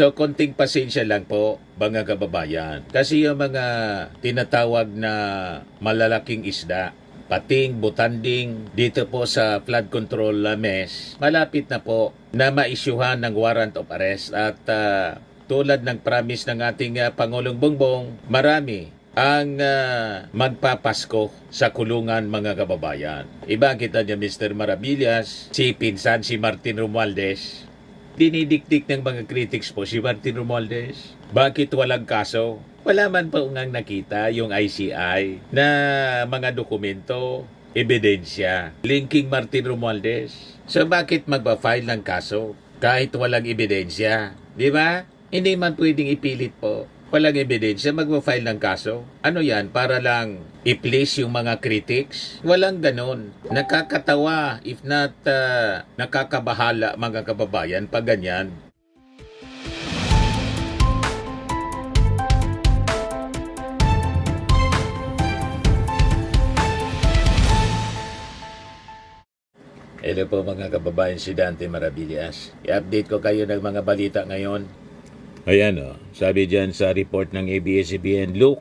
So, konting pasensya lang po, mga kababayan. Kasi yung mga tinatawag na malalaking isda, pating, butanding, dito po sa flood control mesh, malapit na po na maisyuhan ng warrant of arrest at tulad ng promise ng ating Pangulong Bongbong, marami ang magpapasko sa kulungan, mga kababayan. Iba kita niya Mr. Maravillas, si pinsan si Martin Romualdez. Dinidikdik ng mga critics po si Martin Romualdez. Bakit walang kaso? Wala man po ngang nakita yung ICI na mga dokumento, ebidensya, linking Martin Romualdez. So bakit magpa-file ng kaso kahit walang ebidensya? Di ba? Hindi man pwedeng ipilit po. Walang ebidensya, magpa-file ng kaso. Ano yan? Para lang i-please yung mga critics? Walang ganon. Nakakatawa, if not nakakabahala, mga kababayan, pag ganyan. Hello po mga kababayan, si Dante Maravillas. I-update ko kayo ng mga balita ngayon. Ayan sabi dyan sa report ng ABS-CBN, look,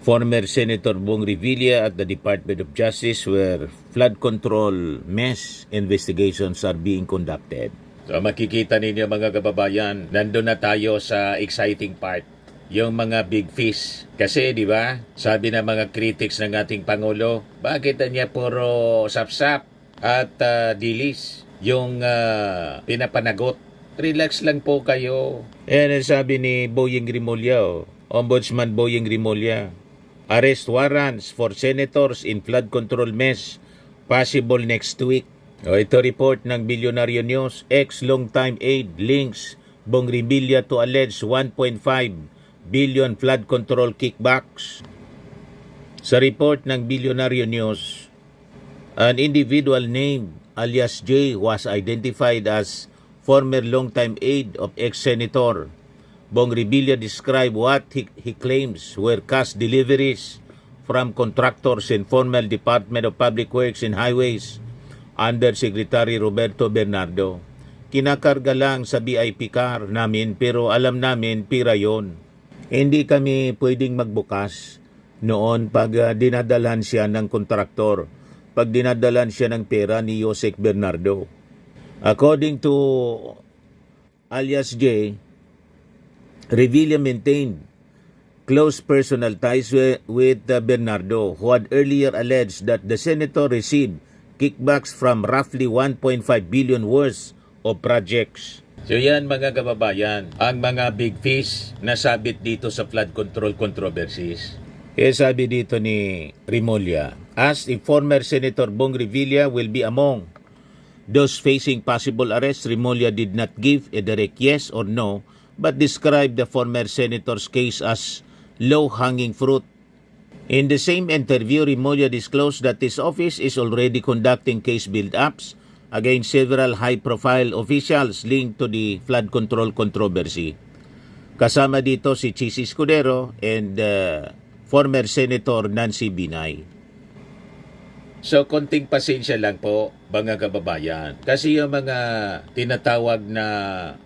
former Senator Bong Revilla at the Department of Justice where flood control mess investigations are being conducted. So makikita ninyo mga kababayan, nandun na tayo sa exciting part, yung mga big fish. Kasi di ba, sabi ng mga critics ng ating Pangulo, bakit niya puro sapsap at dilis yung pinapanagot? Relax lang po kayo. Yan ang sabi ni Boyeng Rimulya, Ombudsman Boyeng Rimulya. Arrest warrants for senators in flood control mess possible next week. Ito report ng Bilyonaryo News. Ex-longtime aide links Bong Revilla to alleged 1.5 billion flood control kickbacks. Sa report ng Bilyonaryo News, an individual named alias J was identified as former longtime aide of ex-senator. Bong Revilla described what he claims were cash deliveries from contractors in former Department of Public Works and Highways under Secretary Roberto Bernardo. Kinakarga lang sa VIP car namin pero alam namin pira yon. Hindi kami pwedeng magbukas noon pag dinadalan siya ng kontraktor, pag dinadalan siya ng pera ni Yosek Bernardo. According to alias J, Revilla maintained close personal ties with Bernardo, who had earlier alleged that the senator received kickbacks from roughly 1.5 billion worth of projects. So yan mga kababayan, ang mga big fish na sabit dito sa flood control controversies. Sabi dito ni Rimulya, as if former Senator Bong Revilla will be among those facing possible arrest, Rimulya did not give a direct yes or no, but described the former senator's case as low-hanging fruit. In the same interview, Rimulya disclosed that his office is already conducting case build-ups against several high-profile officials linked to the flood control controversy. Kasama dito si Chis Escudero and former Senator Nancy Binay. So, konting pasensya lang po, mga kababayan. Kasi yung mga tinatawag na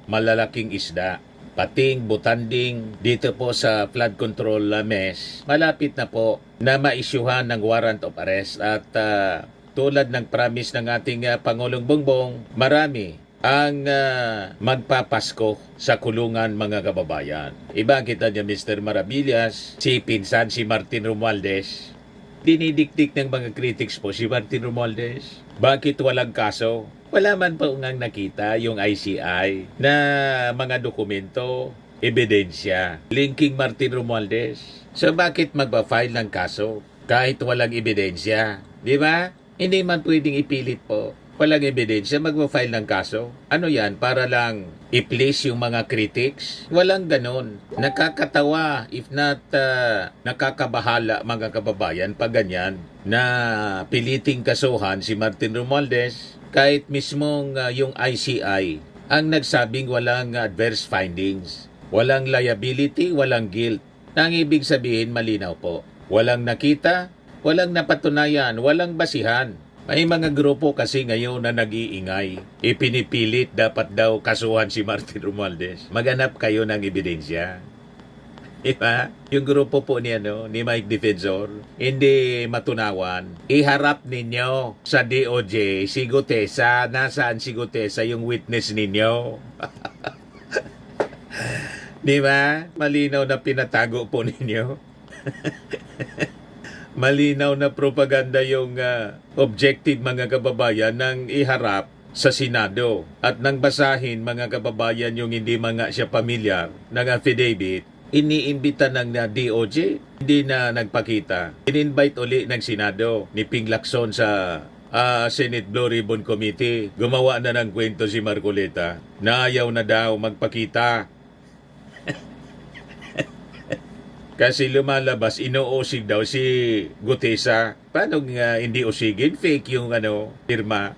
malalaking isda, pating, butanding, dito po sa flood control mesh, malapit na po na maisyuhan ng warrant of arrest. At tulad ng promise ng ating Pangulong Bongbong, marami ang magpapasko sa kulungan, mga kababayan. Iba kita niya Mr. Maravillas, si pinsan si Martin Romualdez. Dinidikdik ng mga critics po si Martin Romualdez. Bakit walang kaso? Wala man po ngang nakita yung ICI na mga dokumento, ebidensya, linking Martin Romualdez. So bakit magpa-file ng kaso kahit walang ebidensya? Di ba? Hindi man pwedeng ipilit po. Walang ebidensya, magpa-file ng kaso. Ano yan? Para lang i-please yung mga critics? Walang ganon. Nakakatawa, if not nakakabahala, mga kababayan, pag ganyan, na piliting kasuhan si Martin Romualdez, kahit mismong yung ICI ang nagsabing walang adverse findings. Walang liability, walang guilt. Nang ibig sabihin, malinaw po. Walang nakita, walang napatunayan, walang basihan. May mga grupo kasi ngayon na nag-iingay. Ipinipilit dapat daw kasuhan si Martin Romualdez. Maghanap kayo ng ebidensya. Diba? Yung grupo po ni, ni Mike Defensor, hindi matunawan. Iharap ninyo sa DOJ si Gutesa. Nasaan si Gutesa, yung witness ninyo? Diba? Malinaw na pinatago po ninyo. Malinaw na propaganda yung objective mga kababayan ng iharap sa Senado. At nang basahin mga kababayan yung hindi mga siya pamilyar ng affidavit, iniimbita ng DOJ, hindi na nagpakita. In-invite uli ng Senado ni Ping Lacson sa Senate Blue Ribbon Committee. Gumawa na ng kwento si Marcoleta na ayaw na daw magpakita. Kasi lumalabas, inuusig daw si Gutesa. Paano nga hindi usigin? Fake yung firma.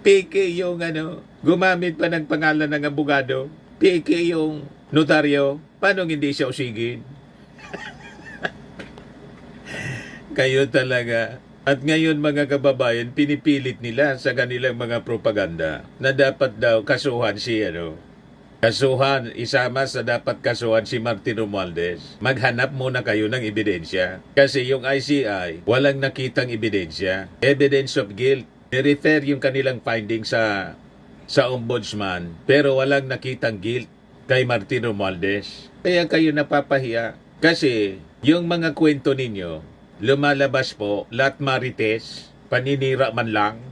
Fake yung gumamit pa ng pangalan ng abogado. Fake yung notaryo. Paano hindi siya usigin? Kayo talaga. At ngayon mga kababayan, pinipilit nila sa kanilang mga propaganda na dapat daw kasuhan si kasuhan, isama sa dapat kasuhan si Martin Romualdez. Maghanap muna kayo ng ebidensya. Kasi yung ICI, walang nakitang ebidensya. Evidence of guilt. I-refer yung kanilang findings sa ombudsman, pero walang nakitang guilt kay Martin Romualdez. Kaya kayo napapahiya. Kasi yung mga kwento ninyo, lumalabas po, lahat marites, paninira man lang.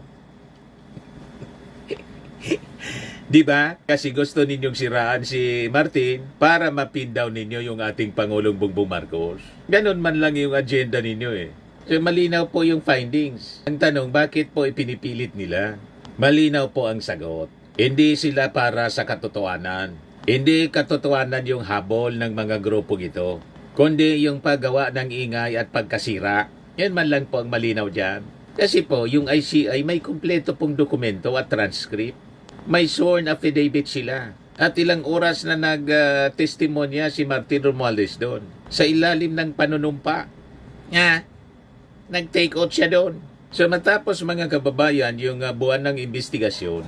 Di ba? Kasi gusto ninyong siraan si Martin para mapin down ninyo yung ating Pangulong Bongbong Marcos. Ganon man lang yung agenda ninyo eh. So malinaw po yung findings. Ang tanong, bakit po ipinipilit nila? Malinaw po ang sagot. Hindi sila para sa katotohanan. Hindi katotohanan yung habol ng mga grupong ito, kundi yung paggawa ng ingay at pagkasira. Yan man lang po ang malinaw dyan. Kasi po, yung ICI may kumpleto pong dokumento at transcript. May sworn affidavit sila. At ilang oras na nag-testimonya si Martin Romualdez doon. Sa ilalim ng panunumpa. Nag-take out siya doon. So matapos mga kababayan yung buwan ng investigasyon,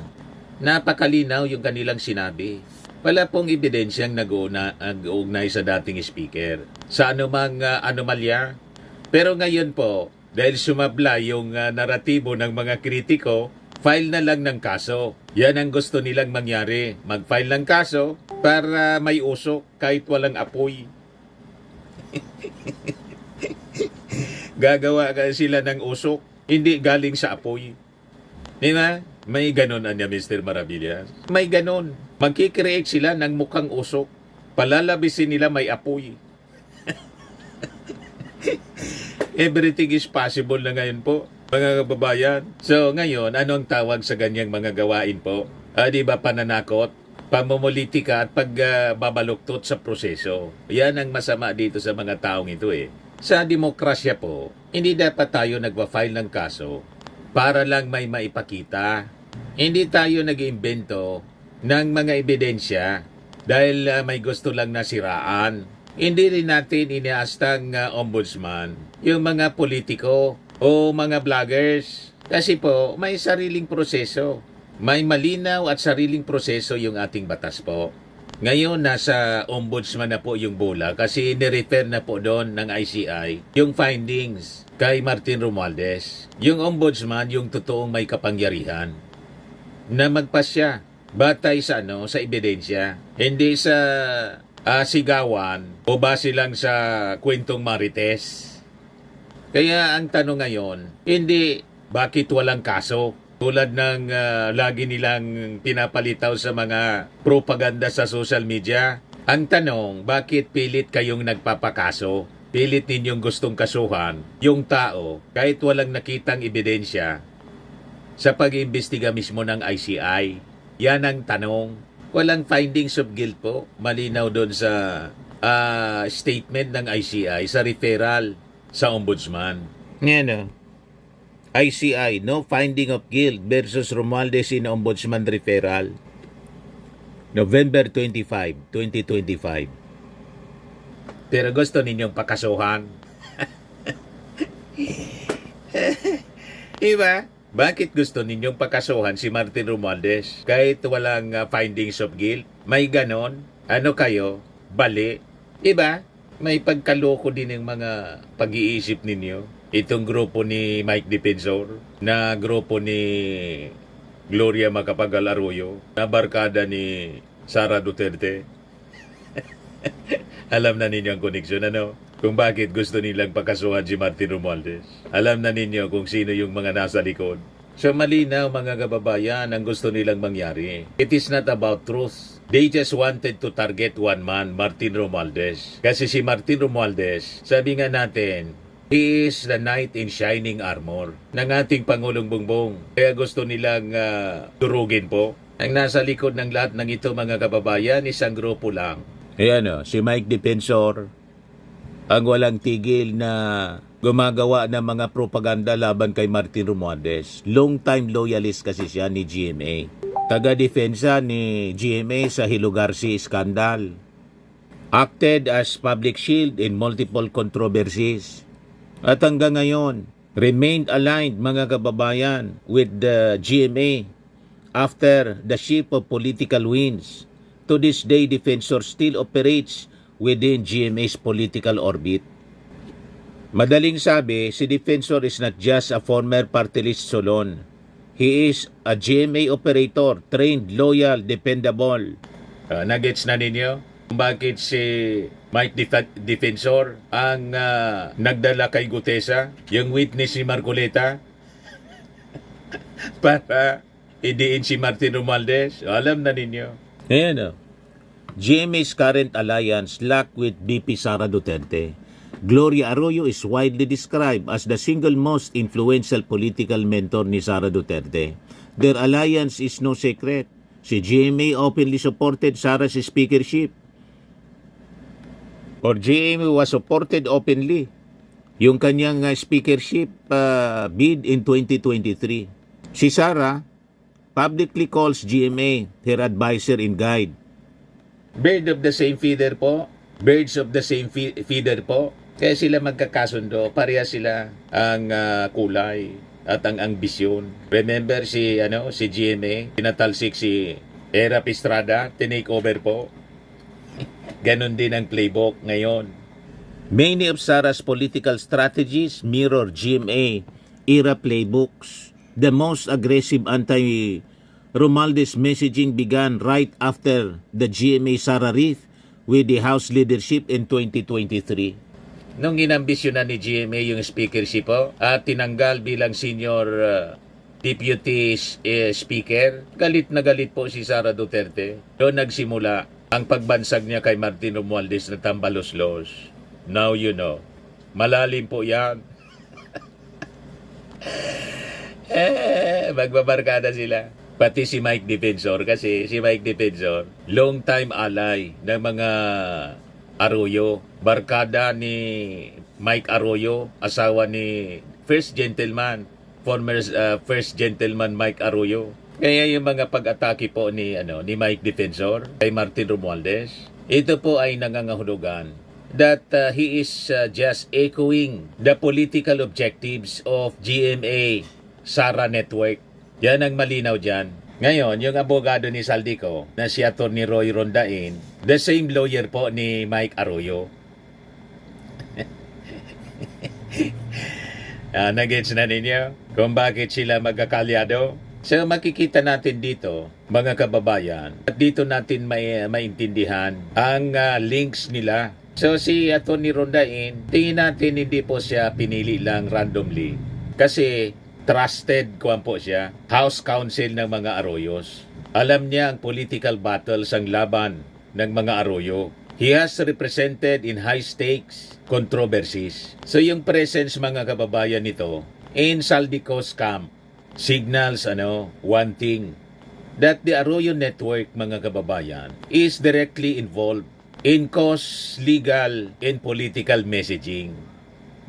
napakalinaw yung kanilang sinabi. Wala pong ebidensyang nag-uugnay sa dating speaker sa anumang anomalya. Pero ngayon po, dahil sumabla yung naratibo ng mga kritiko, file na lang ng kaso. Yan ang gusto nilang mangyari. Mag-file ng kaso para may usok kahit walang apoy. Gagawa sila ng usok, hindi galing sa apoy. Di ba? May ganon niya, Mr. Maravillas. May ganon. Magkikreate sila ng mukhang usok. Palalabisin nila may apoy. Everything is possible na ngayon po, mga kababayan. So ngayon, anong tawag sa ganyang mga gawain po? Di ba pananakot, pamumulitika at pagbabaluktot sa proseso? Yan ang masama dito sa mga taong ito eh. Sa demokrasya po, hindi dapat tayo nagpa-file ng kaso para lang may maipakita. Hindi tayo nag-iimbento ng mga ebidensya dahil may gusto lang nasiraan. Hindi rin natin iniastang ombudsman yung mga politiko o mga vloggers. Kasi po, may sariling proseso. May malinaw at sariling proseso yung ating batas po. Ngayon, nasa ombudsman na po yung bola kasi nirefer na po doon ng ICI yung findings kay Martin Romualdez. Yung ombudsman, yung totoong may kapangyarihan na magpasya batay sa sa ebidensya. Hindi sa sigawan o base lang sa kwentong marites. Kaya ang tanong ngayon, hindi bakit walang kaso? Tulad ng lagi nilang pinapalitaw sa mga propaganda sa social media. Ang tanong, bakit pilit kayong nagpapakaso? Pilit ninyong gustong kasuhan yung tao kahit walang nakitang ebidensya sa pag-iimbestiga mismo ng ICI. Yan ang tanong. Walang findings of guilt po. Malinaw doon sa statement ng ICI sa referral sa ombudsman. Ngayon, ICI, no finding of guilt versus Romualdez in Ombudsman Referral. November 25, 2025. Pero gusto ninyong pakasuhan. Diba? Bakit gusto ninyong pakasuhan si Martin Romualdez? Kahit walang findings of guilt? May ganon? Ano kayo? Bali? Diba? May pagkaloko din ng mga pag-iisip ninyo. Itong grupo ni Mike Defensor, na grupo ni Gloria Macapagal Arroyo, na barkada ni Sara Duterte. Alam na ninyo ang koneksyon, ano? Kung bakit gusto nilang pakasuhan si Martin Romualdez. Alam na ninyo kung sino yung mga nasa likod. So malinaw mga kababayan ang gusto nilang mangyari. It is not about truth. They just wanted to target one man, Martin Romualdez. Kasi si Martin Romualdez, sabi nga natin, he is the knight in shining armor ng ating Pangulong Bongbong. Kaya gusto nilang durugin po. Ang nasa likod ng lahat ng ito mga kababayan, isang grupo lang. Ayan o, si Mike Defensor, ang walang tigil na gumagawa ng mga propaganda laban kay Martin Romualdez. Long-time loyalist kasi siya ni GMA. Taga-depensa ni GMA sa Hilo Garcia scandal. Acted as public shield in multiple controversies. At hanggang ngayon, remained aligned mga kababayan with the GMA after the shift of political winds. To this day, Defensor still operates within GMA's political orbit. Madaling sabi, si Defensor is not just a former party list solon. He is a GMA operator, trained, loyal, dependable. Nagets na ninyo? Bakit si Mike Defensor ang nagdala kay Gutesa, yung witness si Marcoleta, para idiin si Martin Romualdez? Alam na ninyo. Ayan o. GMA's current alliance locked with BP Sara Duterte. Gloria Arroyo is widely described as the single most influential political mentor ni Sara Duterte. Their alliance is no secret. Si GMA openly supported Sara's speakership. Or GMA was supported openly yung kanyang speakership bid in 2023. Si Sara publicly calls GMA her advisor and guide. Bird of the same feather po. Birds of the same feather po. Kaya sila magkakasundo. Pareha sila ang kulay at ang ambisyon. Remember si GMA, tinatalsik si Era Estrada, tinake over po. Ganon din ang playbook ngayon. Many of Sara's political strategies mirror GMA era playbooks. The most aggressive Romualdez messaging began right after the GMA Sara rift with the House leadership in 2023. Nung inambisyonan ni GMA yung speakership po at tinanggal bilang senior deputy speaker, galit na galit po si Sara Duterte. Doon nagsimula ang pagbansag niya kay Martin Romualdez na tambalos-los. Now you know. Malalim po yan. Magbabarkada sila. Pati si Mike Defensor, kasi si Mike Defensor, long time ally ng mga Arroyo. Barkada ni Mike Arroyo, asawa ni First Gentleman, former First Gentleman Mike Arroyo. Kaya yung mga pag-atake po ni Mike Defensor kay Martin Romualdez, ito po ay nangangahulugan that he is just echoing the political objectives of GMA Sara Network. Yan ang malinaw dyan. Ngayon, yung abogado ni Saldico na si Atty. Roy Rondain, the same lawyer po ni Mike Arroyo. Nagets na ninyo kung bakit sila magkakalyado? So makikita natin dito, mga kababayan, at dito natin maintindihan ang links nila. So si Atty. Rondain, tingin natin hindi po siya pinili lang randomly. Kasi trusted kuwan po siya, House Counsel ng mga Arroyos. Alam niya ang political battles ang laban ng mga Arroyo. He has represented in high-stakes controversies. So yung presence mga kababayan nito in Saldico's camp signals one thing, that the Arroyo Network mga kababayan is directly involved in cause, legal, and political messaging.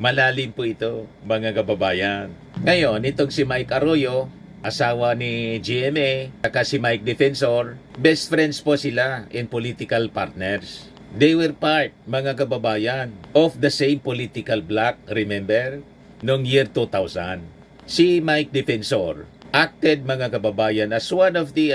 Malalim po ito, mga kababayan. Ngayon, itong si Mike Arroyo, asawa ni GMA, saka si Mike Defensor, best friends po sila and political partners. They were part, mga kababayan, of the same political bloc, remember? noong year 2000. Si Mike Defensor acted, mga kababayan, as one of the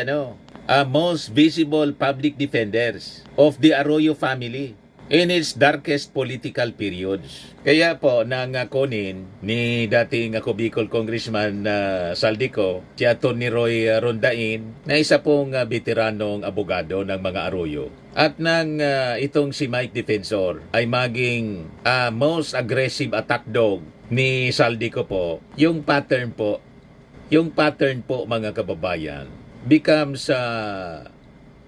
most visible public defenders of the Arroyo family in its darkest political periods. Kaya po, nang kunin ni dating Bicol Congressman Saldico, si Atty. Roy Rondain, na isa pong veteranong abogado ng mga Arroyo. At nang itong si Mike Defensor ay maging most aggressive attack dog ni Saldico po, yung pattern po, mga kababayan, becomes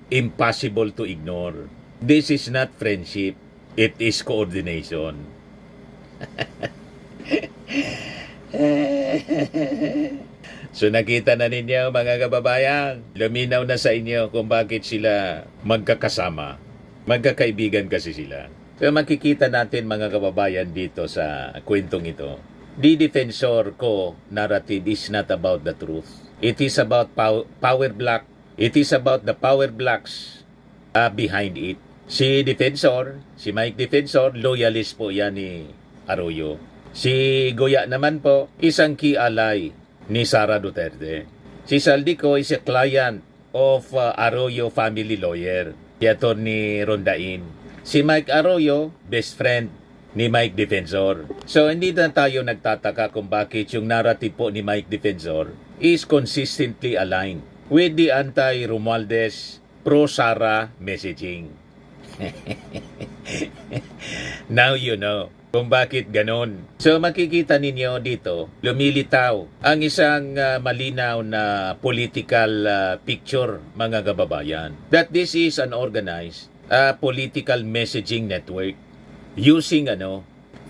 impossible to ignore. This is not friendship, it is coordination. So nakita na ninyo, mga kababayan, luminaw na sa inyo kung bakit sila magkakasama. Magkakaibigan kasi sila. So makikita natin, mga kababayan, dito sa kwentong ito. The Defensor ko narrative is not about the truth. It is about power block. It is about the power blocks behind it. Si Defensor, si Mike Defensor, loyalist po yan ni Arroyo. Si Goya naman po, isang key ally ni Sara Duterte. Si Saldico is a client of Arroyo family lawyer, si Atty. Rondain. Si Mike Arroyo, best friend ni Mike Defensor. So hindi na tayo nagtataka kung bakit yung narrative po ni Mike Defensor is consistently aligned with the anti-Romualdez pro-Sara messaging. Now you know kung bakit ganon. So makikita ninyo dito, lumilitaw ang isang malinaw na political picture, mga kababayan. That this is an organized political messaging network using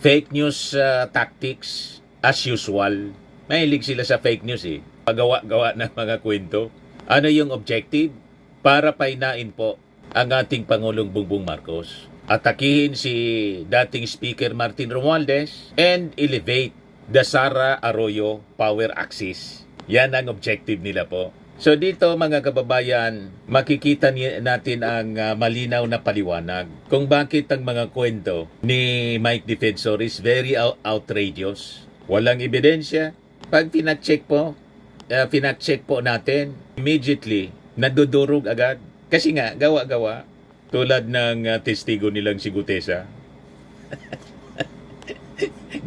fake news tactics as usual. Mahilig sila sa fake news pagawa-gawa ng mga kwento. Ano yung objective? Para painain po ang ating Pangulong Bongbong Marcos. Atakihin si dating Speaker Martin Romualdez and elevate the Sara Arroyo power axis. Yan ang objective nila po. So dito, mga kababayan, makikita natin ang malinaw na paliwanag kung bakit ang mga kwento ni Mike Defensor is very outrageous. Walang ebidensya. Pag pinacheck po natin, immediately, nadudurog agad. Kasi nga, gawa-gawa. Tulad ng testigo nilang si Gutesa.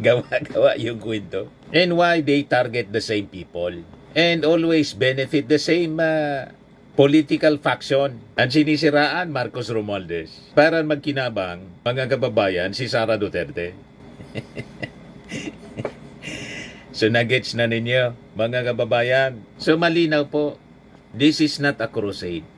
Gawa-gawa yung kwento. And why they target the same people. And always benefit the same political faction. Ang sinisiraan, Marcos Romualdez. Para magkinabang, mga kababayan, si Sara Duterte. So nagets na ninyo, mga kababayan. So malinaw po, this is not a crusade.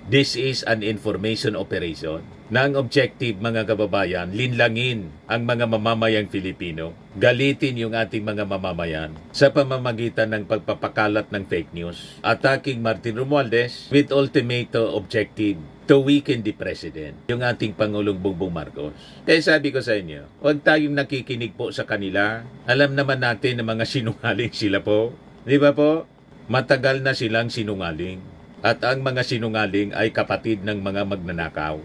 This is an information operation. Nang objective, mga kababayan, linlangin ang mga mamamayang Filipino. Galitin yung ating mga mamamayan sa pamamagitan ng pagpapakalat ng fake news. Attacking Martin Romualdez with ultimate objective to weaken the President, yung ating Pangulong Bongbong Marcos. Kaya sabi ko sa inyo, huwag tayong nakikinig po sa kanila. Alam naman natin na mga sinungaling sila po. Di ba po? Matagal na silang sinungaling. At ang mga sinungaling ay kapatid ng mga magnanakaw.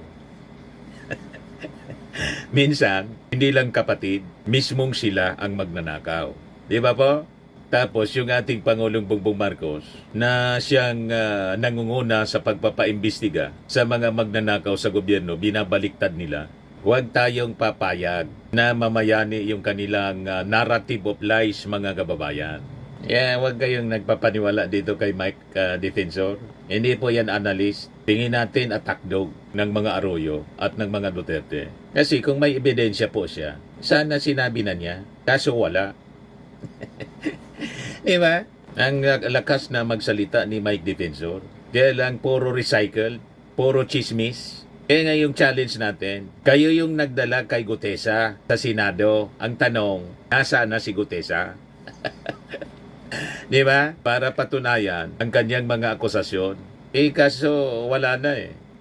Minsan, hindi lang kapatid, mismong sila ang magnanakaw. Di ba po? Tapos yung ating Pangulong Bongbong Marcos na siyang nangunguna sa pagpapaimbestiga sa mga magnanakaw sa gobyerno, binabaliktad nila. Huwag tayong papayag na mamayani yung kanilang narrative of lies, mga kababayan. Huwag kayong nagpapaniwala dito kay Mike Defensor. Hindi po yan analyst. Tingin natin attack dog ng mga Arroyo at ng mga Duterte. Kasi kung may ebidensya po siya, sana sinabi na niya. Kaso wala. Di ba? Ang lakas na magsalita ni Mike Defensor. Kaya lang puro recycle, puro chismis. Kaya nga yung challenge natin, kayo yung nagdala kay Gutesa sa Senado. Ang tanong, nasaan na si Gutesa? Di ba? Para patunayan ang kanyang mga akusasyon. Kaso wala na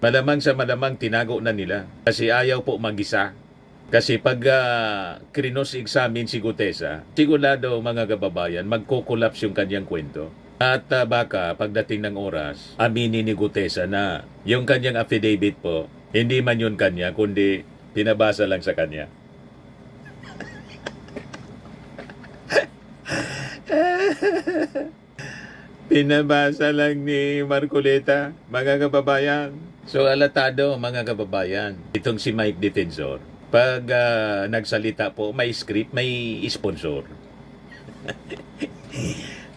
Malamang sa malamang tinago na nila. Kasi ayaw po mag-isa. Kasi pag krinos-examine si Gutesa, sigurado, mga kababayan, magkukulaps yung kanyang kwento. At baka pagdating ng oras, aminin ni Gutesa na yung kanyang affidavit po, hindi man yun kanya, kundi pinabasa lang sa kanya. Pinabasa lang ni Marcoleta, mga kababayan. So alatado, mga kababayan, itong si Mike Defensor, pag nagsalita po, may script, may sponsor.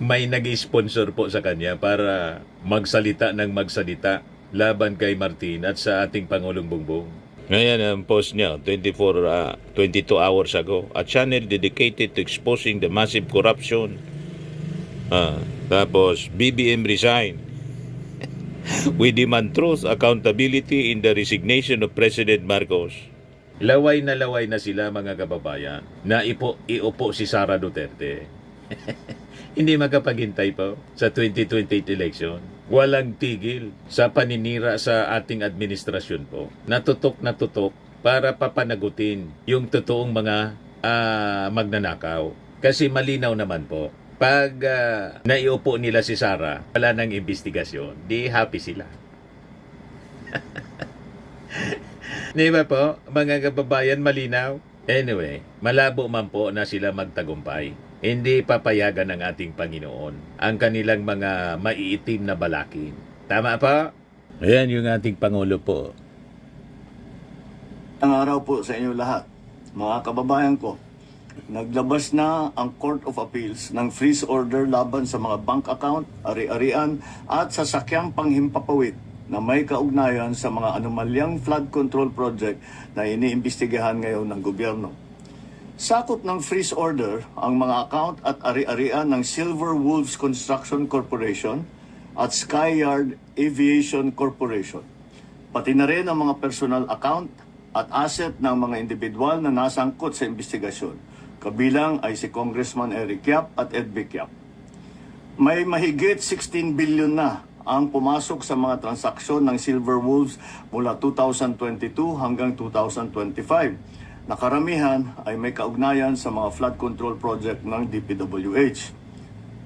May nag-sponsor po sa kanya para magsalita ng magsalita laban kay Martin at sa ating Pangulong Bongbong. Ngayon ang post niya, 22 hours ago, a channel dedicated to exposing the massive corruption. Tapos, BBM resign. We demand truth, accountability in the resignation of President Marcos. Laway na sila, mga kababayan, na iupo si Sara Duterte. Hindi makapaghintay po sa 2028 election. Walang tigil sa paninira sa ating administrasyon po. Natutok para papanagutin yung totoong mga magnanakaw. Kasi malinaw naman po, pag naiupo nila si Sara, wala nang investigasyon, di happy sila. Di ba po, mga kababayan, malinaw? Anyway, malabo man po na sila magtagumpay. Hindi papayagan ng ating Panginoon ang kanilang mga maiitim na balakin. Tama pa? Ayan yung ating Pangulo po. Ang araw po sa inyo lahat, mga kababayan ko. Naglabas na ang Court of Appeals ng freeze order laban sa mga bank account, ari-arian at sasakyang panghimpapawid na may kaugnayan sa mga anomalyang flood control project na iniimbestigahan ngayon ng gobyerno. Sakop ng freeze order ang mga account at ari-arian ng Silver Wolves Construction Corporation at Skyyard Aviation Corporation. Pati na rin ang mga personal account at asset ng mga individual na nasangkot sa investigasyon. Kabilang ay si Congressman Eric Yap at Ed Vic Yap. May mahigit 16 billion na ang pumasok sa mga transaksyon ng Silver Wolves mula 2022 hanggang 2025. Nakaramihan ay may kaugnayan sa mga flood control project ng DPWH.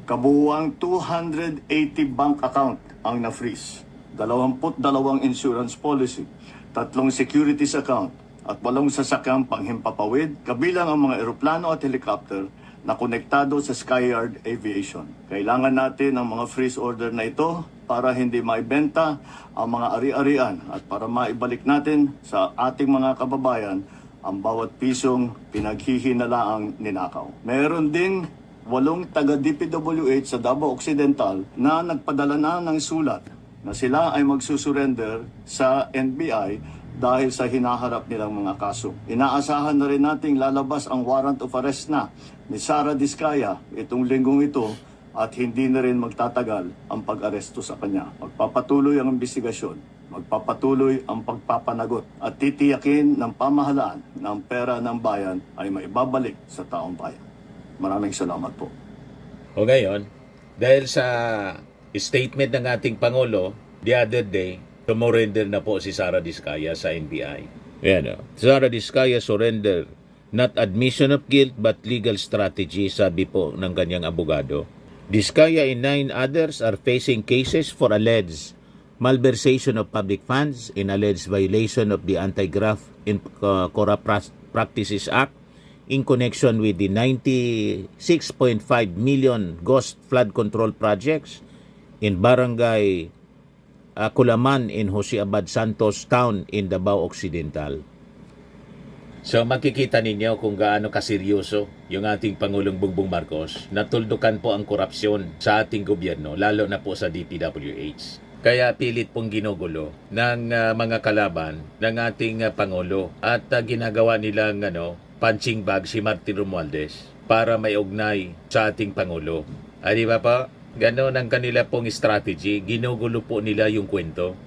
Kabuuang 280 bank account ang na-freeze, 22 insurance policy, 3 securities account, at 8 sasakyang panghimpapawid, kabilang ang mga eroplano at helicopter na konektado sa Skyyard Aviation. Kailangan natin ang mga freeze order na ito para hindi maibenta ang mga ari-arian at para maibalik natin sa ating mga kababayan ang bawat pisong pinaghihinalaang ninakaw. Meron ding 8 taga-DPWH sa Davao Occidental na nagpadala na ng sulat na sila ay magsusurrender sa NBI dahil sa hinaharap nilang mga kaso. Inaasahan na rin nating lalabas ang warrant of arrest na ni Sara Diskaya itong linggong ito at hindi na rin magtatagal ang pag-aresto sa kanya. Magpapatuloy ang investigasyon. Magpapatuloy ang pagpapanagot at titiyakin ng pamahalaan na ang pera ng bayan ay maibabalik sa taong bayan. Maraming salamat po. O ngayon, dahil sa statement ng ating Pangulo, the other day, tumurrender na po si Sara Diskaya sa NBI. Yan o. Sara Diskaya surrender, not admission of guilt but legal strategy, sabi po ng kanyang abogado. Diskaya and 9 others are facing cases for alleged malversation of public funds in alleged violation of the Anti-Graft and Corrupt Practices Act in connection with the 96.5 million ghost flood control projects in Barangay Kulaman in Jose Abad Santos Town in Davao Occidental. So makikita ninyo kung gaano kaseryoso yung ating Pangulong Bongbong Marcos na tuldukan po ang korupsyon sa ating gobyerno, lalo na po sa DPWH. Kaya pilit pong ginugulo ng mga kalaban ng ating Pangulo at ginagawa nilang punching bag si Martin Romualdez para may ugnay sa ating Pangulo. Di ba pa? Ganon ang kanila pong strategy. Ginugulo po nila yung kwento.